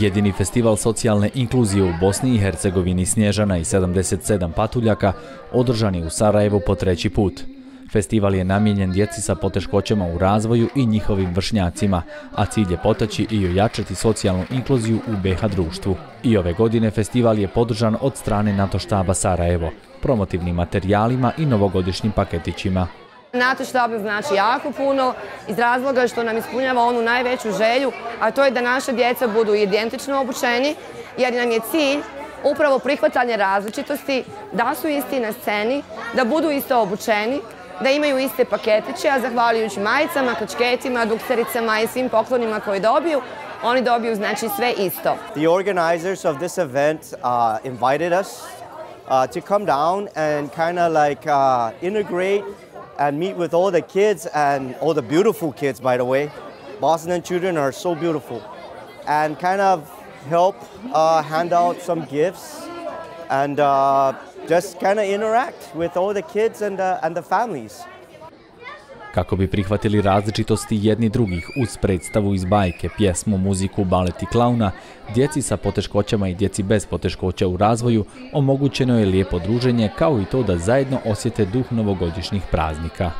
Jedini festival socijalne inkluzije u Bosni i Hercegovini Snježana i 77 patuljaka održan je u Sarajevu po treći put. Festival je namijenjen djeci sa poteškoćama u razvoju i njihovim vršnjacima, a cilj je potaći i ojačati socijalnu inkluziju u BiH društvu. I ove godine festival je podržan od strane NATO štaba Sarajevo, promotivnim materijalima i novogodišnjim paketićima. NATO štab znači jako puno iz razloga što nam ispunjava onu najveću želju, a to je da naša djeca budu identično obučeni, jer nam je cilj upravo prihvatanje različitosti, da su isti na sceni, da budu isto obučeni, da imaju iste paketiće, a zahvaljujući majicama, kačketima, duksericama i svim poklonima koje dobiju, oni dobiju znači sve isto. The organizers of this event invited us to come down and kind of like integrate and meet with all the kids and all the beautiful kids, by the way. Bosnian children are so beautiful. And kind of help hand out some gifts and just kind of interact with all the kids and the families. Kako bi prihvatili različitosti jedni drugih uz predstavu iz bajke, pjesmu, muziku, balet i klauna, djeci sa poteškoćama i djeci bez poteškoća u razvoju omogućeno je lijepo druženje kao i to da zajedno osjete duh novogodišnjih praznika.